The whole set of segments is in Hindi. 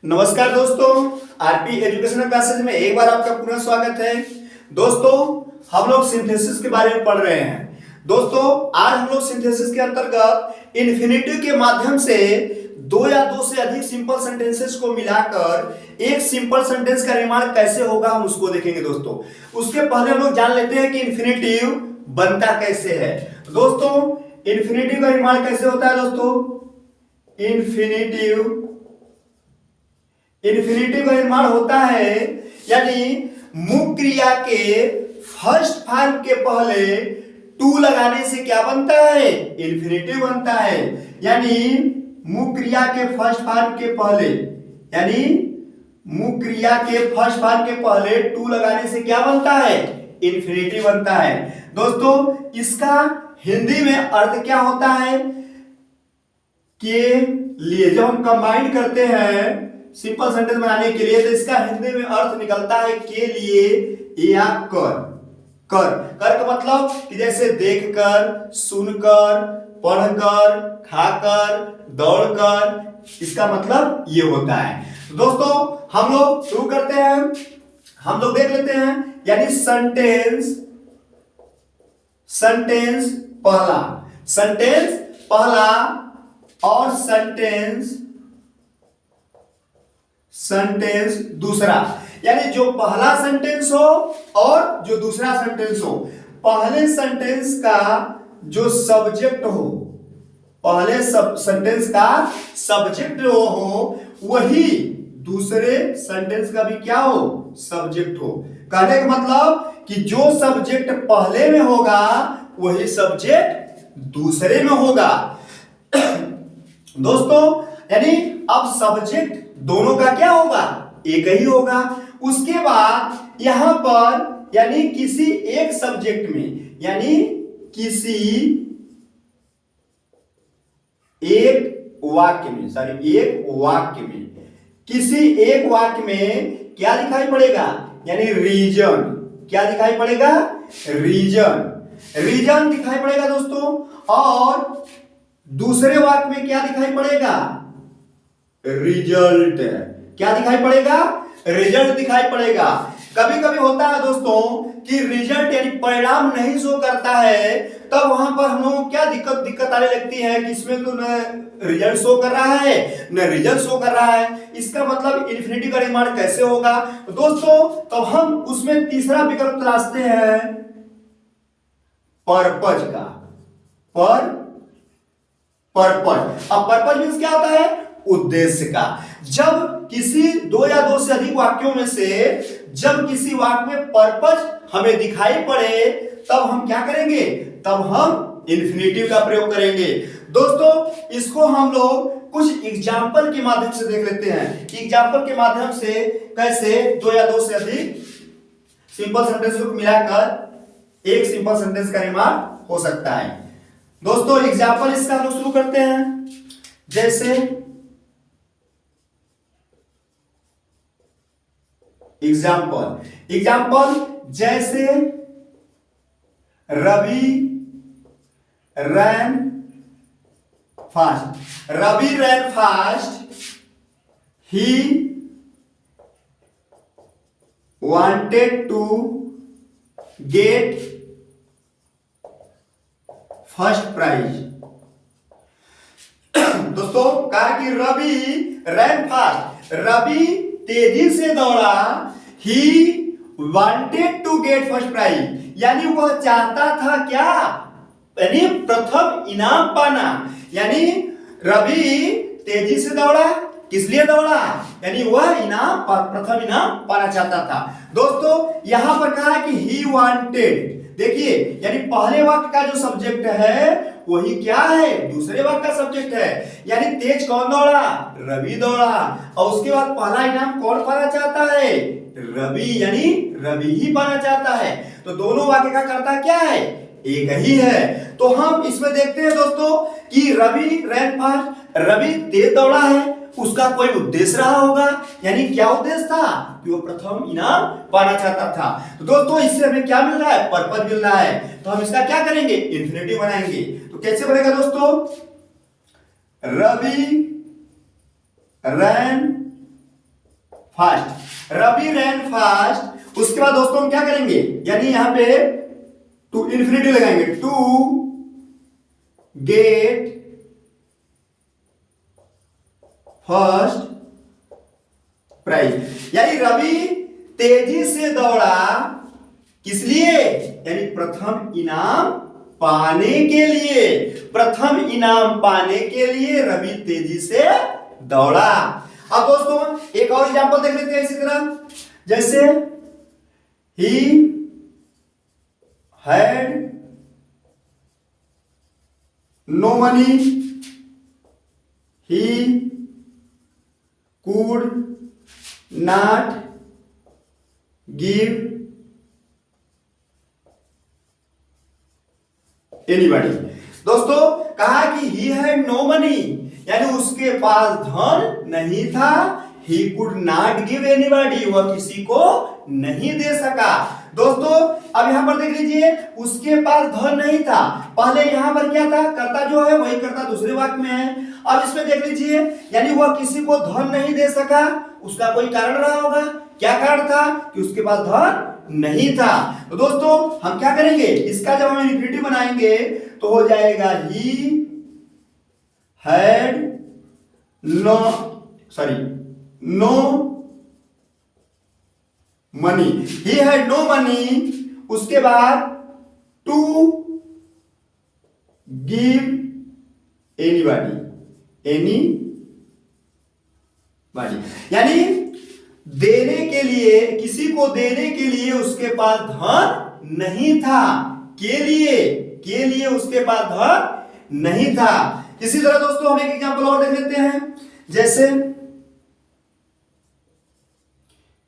नमस्कार दोस्तों, आरपी एजुकेशनल क्लासेज में एक बार आपका पुनः स्वागत है। दोस्तों, हम लोग सिंथेसिस के बारे में पढ़ रहे हैं। दोस्तों, आज हम लोग सिंथेसिस के अंतर्गत इन्फिनेटिव के माध्यम से दो या दो से अधिक सिंपल सेंटेंसेस को मिलाकर एक सिंपल सेंटेंस का निर्माण कैसे होगा, हम उसको देखेंगे। दोस्तों, उसके पहले हम लोग जान लेते हैं कि इन्फिनेटिव बनता कैसे है। दोस्तों, इन्फिनेटिव का निर्माण कैसे होता है? दोस्तों, इन्फिनेटिव का निर्माण होता है यानी मुख्य क्रिया के फर्स्ट फॉर्म के पहले टू लगाने से क्या बनता है? इन्फिनेटिव बनता है। यानी मुख्य क्रिया के फर्स्ट फॉर्म के पहले, यानी मुख्य क्रिया के फर्स्ट फॉर्म के पहले टू लगाने से क्या बनता है? इन्फिनेटिव बनता है। दोस्तों, इसका हिंदी में अर्थ क्या होता है? के लिए जब हम कंबाइन करते हैं सिंपल सेंटेंस बनाने के लिए, तो इसका हिंदी में अर्थ निकलता है के लिए या कर। कर का मतलब कि जैसे देखकर, सुनकर, पढ़कर, खाकर, दौड़कर, इसका मतलब ये होता है। दोस्तों, हम लोग शुरू करते हैं। हम लोग देख लेते हैं, यानी सेंटेंस पहला और सेंटेंस दूसरा, यानी जो पहला सेंटेंस हो और जो दूसरा सेंटेंस हो। पहले सेंटेंस का जो सब्जेक्ट हो, पहले सेंटेंस का सब्जेक्ट हो, वही दूसरे सेंटेंस का भी क्या हो? सब्जेक्ट हो। कहने का मतलब कि जो सब्जेक्ट पहले में होगा वही सब्जेक्ट दूसरे में होगा। दोस्तों, यानी अब सब्जेक्ट दोनों का क्या होगा? एक ही होगा। उसके बाद यहां पर यानी किसी एक सब्जेक्ट में, यानी किसी एक वाक्य में, किसी एक वाक्य में क्या दिखाई पड़ेगा? यानी रीजन। क्या दिखाई पड़ेगा? रीजन दिखाई पड़ेगा दोस्तों। और दूसरे वाक्य में क्या दिखाई पड़ेगा? रिजल्ट। क्या दिखाई पड़ेगा? रिजल्ट दिखाई पड़ेगा। कभी कभी होता है दोस्तों कि रिजल्ट यानी परिणाम नहीं शो करता है, तब वहां पर हम लोगों को क्या दिक्कत आने लगती है कि इसमें तो न रिजल्ट शो कर रहा है न रिजल्ट शो कर रहा है। इसका मतलब इन्फिनिटी का निर्माण कैसे होगा? तो दोस्तों, तब हम उसमें तीसरा विकल्प तलाशते हैं पर्पज का। पर्पज। अब पर्पज मींस क्या होता है? उद्देश्य का। जब किसी दो या दो से अधिक वाक्यों में से जब किसी वाक्य में पर्पज हमें दिखाई पड़े, तब हम क्या करेंगे? तब हम इन्फिनेटिव का प्रयोग करेंगे। दोस्तों, इसको हम लोग कुछ एग्जाम्पल के माध्यम से देख लेते हैं। एग्जाम्पल के माध्यम से कैसे दो या दो से अधिक सिंपल सेंटेंस को मिलाकर एक सिंपल सेंटेंस का निर्माण हो सकता है। दोस्तों, एग्जाम्पल इसका हम लोग शुरू करते हैं। जैसे एग्जाम्पल जैसे Ravi ran fast, he wanted to get first prize. दोस्तों, कहा कि रवि रैन फास्ट, रवि तेजी से दौड़ा। He wanted to get first prize, यानी वह चाहता था क्या? यानी प्रथम इनाम पाना। यानी रवि तेजी से दौड़ा, किस लिए दौड़ा? यानी वह प्रथम इनाम पाना चाहता था। दोस्तों, यहां पर कहा कि ही वांटेड, देखिए, यानी पहले वाक्य का जो सब्जेक्ट है वही क्या है? दूसरे वाक्य का सब्जेक्ट है। यानी तेज कौन दौड़ा? रवि दौड़ा। और उसके बाद पहला इनाम कौन पाना चाहता है? रवि, यानी रवि ही पाना चाहता है। तो दोनों वाक्य का कर्ता क्या है? एक ही है। तो हम इसमें देखते हैं दोस्तों कि रवि रैन फास्ट, रवि तेज दौड़ा है, उसका कोई उद्देश्य रहा होगा। यानी क्या उद्देश्य था? कि वो प्रथम इनाम पाना चाहता था। तो दोस्तों, इससे हमें क्या मिल रहा है? पर्पज मिल रहा है। तो हम इसका क्या करेंगे? इन्फिनेटिव बनाएंगे। तो कैसे बनेगा दोस्तों? Ravi ran fast, Ravi ran fast. उसके बाद दोस्तों हम क्या करेंगे, यानी यहां पे टू इन्फिनिटी लगाएंगे, टू गेट फर्स्ट प्राइज। यानी रवि तेजी से दौड़ा, किस लिए, यानी प्रथम इनाम पाने के लिए। प्रथम इनाम पाने के लिए रवि तेजी से दौड़ा। अब दोस्तों एक और एग्जांपल देख लेते हैं इसी तरह, जैसे he had no money, he could not give anybody। दोस्तों कहा कि he had no money, यानी उसके पास धन नहीं था। he could not give anybody, वह किसी को नहीं दे सका। दोस्तों अब यहां पर देख लीजिए, उसके पास धन नहीं था, पहले यहां पर क्या था, कर्ता जो है वही कर्ता दूसरे वाक्य में है। अब इसमें देख लीजिए, यानी वह किसी को धन नहीं दे सका, उसका कोई कारण रहा होगा। क्या कारण था, कि उसके पास धन नहीं था। तो दोस्तों हम क्या करेंगे, इसका जब हम इन्फिनिटिव बनाएंगे तो हो जाएगा he had no money, he had no money. उसके बाद टू गिव एनीबॉडी, यानी देने के लिए, किसी को देने के लिए उसके पास धन नहीं था, के लिए उसके पास धन नहीं था। इसी तरह दोस्तों हम एक एग्जांपल और देख लेते हैं, जैसे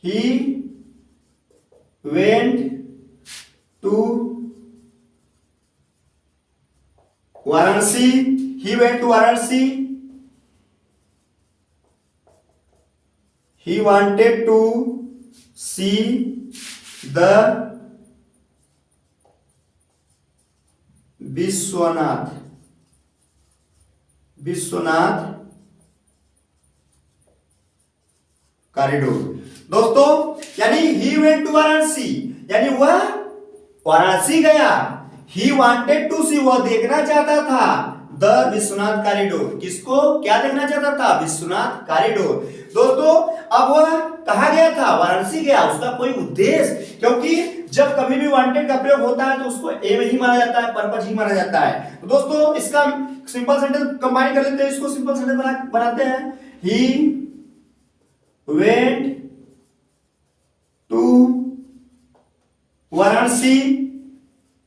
he went to Varanasi, he went to Varanasi, he wanted to see the Vishwanath corridor. दोस्तों यानी ही वेंट टू वाराणसी, यानी वह वाराणसी गया। ही वांटेड टू सी, वह देखना चाहता था द विश्वनाथ कॉरिडोर। किसको, क्या देखना चाहता था, विश्वनाथ कॉरिडोर। दोस्तों अब वह कहा गया था, वाराणसी गया, उसका कोई उद्देश्य, क्योंकि जब कभी भी वांटेड का प्रयोग होता है तो उसको एम ही माना जाता है, पर्पज ही माना जाता है। तो दोस्तों इसका सिंपल सेंटेंस कंबाइन कर लेते हैं, इसको सिंपल सेंटेंस बनाते हैं। He went to Varanasi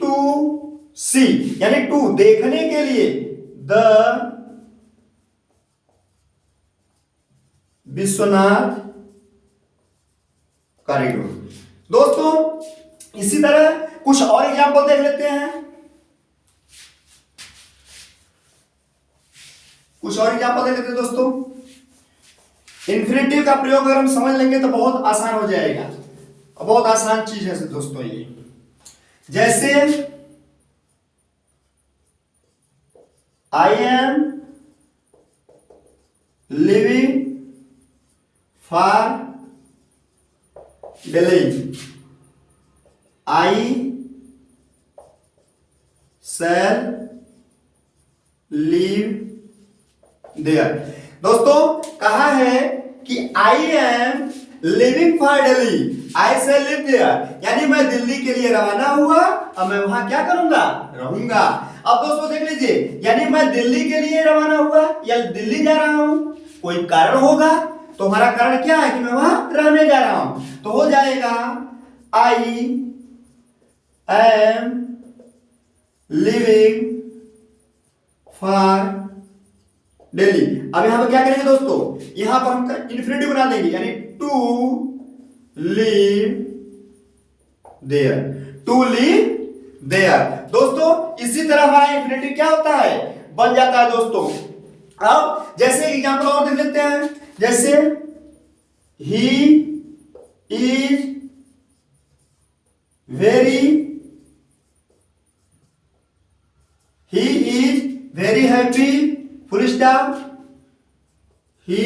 to see, यानी टू देखने के लिए, द विश्वनाथ कॉरिडोर। दोस्तों इसी तरह कुछ और एग्जांपल देख लेते हैं, दोस्तों। इन्फिनिटिव का प्रयोग अगर हम समझ लेंगे तो बहुत आसान हो जाएगा, बहुत आसान चीज है दोस्तों ये। जैसे I am living for Delhi, I shall live there. दोस्तों कहा है कि I am living for Delhi, I shall live there, यानी मैं दिल्ली के लिए रवाना हुआ और मैं वहां क्या करूंगा, रहूंगा। अब दोस्तों देख लीजिए, यानी मैं दिल्ली के लिए रवाना हुआ या दिल्ली जा रहा हूं, कोई कारण होगा, तो हमारा कारण क्या है कि मैं वहां रहने जा रहा हूं, तो हो जाएगा आई एम लिविंग फॉर दिल्ली। अब यहां पर क्या करेंगे दोस्तों, यहां पर हम इन्फिनिटिव बना देंगे, यानी to live there, to live there. दोस्तों इसी तरह हमारा इन्फिनिटिव क्या होता है, बन जाता है दोस्तों। अब जैसे एग्जांपल और देख लेते हैं, जैसे he is very happy, full stop, he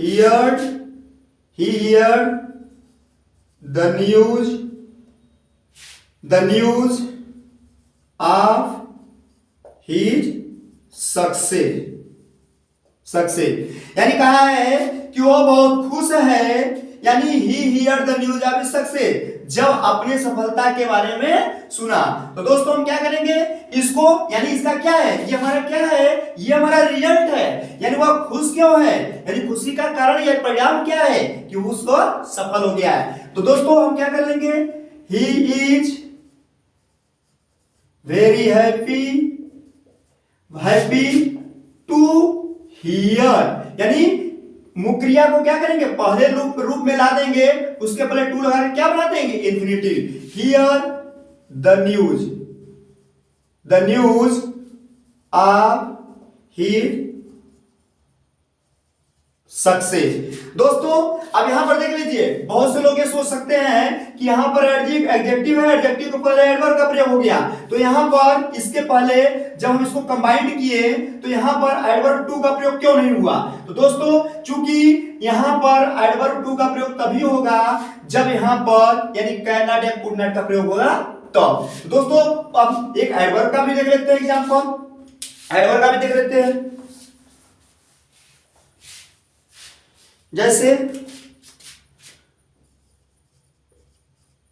heard he heard the news of his success यानी कहा है कि वो बहुत खुश है, यानी he hear the news of success, जब अपने सफलता के बारे में सुना। तो दोस्तों हम क्या करेंगे इसको, यानी इसका क्या है, ये हमारा क्या है, ये हमारा रिजल्ट है, यानी वह खुश क्यों है, यानी खुशी का कारण या परिणाम क्या है कि उसको सफल हो गया है। तो दोस्तों हम क्या कर लेंगे, he is very happy to hear, यानी मुक्रिया को क्या करेंगे पहले रूप में ला देंगे, उसके पहले टू लगा क्या बना देंगे infinitive. Here the news of his success. दोस्तों अब यहां पर देख लीजिए, बहुत से लोग ये सोच सकते हैं कि यहां पर एडजेक्टिव है, एडजेक्टिव के पहले एडवर्ब का प्रयोग हो गया, तो यहां पर इसके पहले जब हम इसको कंबाइंड किए तो यहां पर एडवर्ब टू का प्रयोग क्यों नहीं हुआ। तो दोस्तों चूंकि यहां पर एडवर्ब टू का प्रयोग तभी होगा जब यहां पर यानी कैन नॉट या कुड नॉट का प्रयोग होगा। तो दोस्तों अब एक एडवर्ब का भी देख लेते हैं एग्जांपल, एडवर्ब का भी देख लेते हैं, जैसे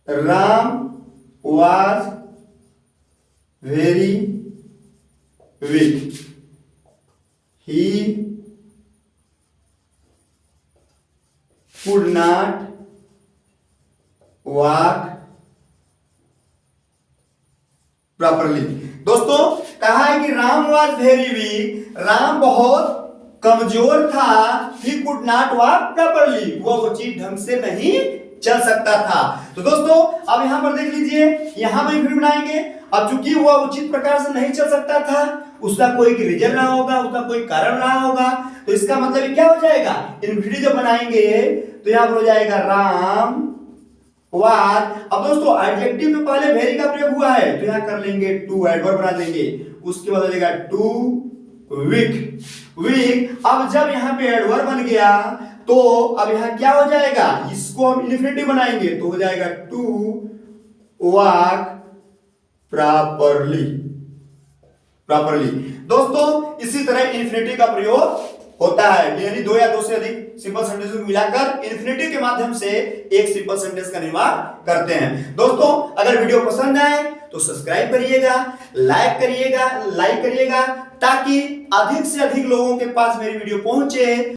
Ram was very weak, he could not walk properly। दोस्तों कहा है कि Ram was very weak, Ram बहुत कमजोर था, he could not walk properly, वो उचित ढंग से नहीं चल सकता था। तो दोस्तों अब यहां पर देख लीजिए, यहां पर भी बनाएंगे, अब चूंकि वो उचित प्रकार से नहीं चल सकता था, उसका कोई रीजन रहा होगा, उसका कोई कारण रहा होगा, तो इसका मतलब क्या हो जाएगा, इन्फिनिटिव जब बनाएंगे तो यहां पर हो जाएगा राम वाज। अब दोस्तों एडजेक्टिव के पहले वेरी का प्रयोग हुआ है तो यहां कर लेंगे टू, एडवर्ब बना देंगे, उसके बाद हो जाएगा टू वीक। अब जब यहां पे एडवर्ब बन गया तो अब यहां क्या हो जाएगा, इसको हम इन्फिनिटिव बनाएंगे तो हो जाएगा टू वॉक प्रॉपरली। दोस्तों इसी तरह इन्फिनिटिव का प्रयोग होता है, यानी दो या दो से अधिक सिंपल सेंटेंस को मिलाकर इन्फिनिटिव के माध्यम से एक सिंपल सेंटेंस का निर्माण करते हैं। दोस्तों अगर वीडियो पसंद आए तो सब्सक्राइब करिएगा, लाइक करिएगा ताकि अधिक से अधिक लोगों के पास मेरी वीडियो पहुंचे।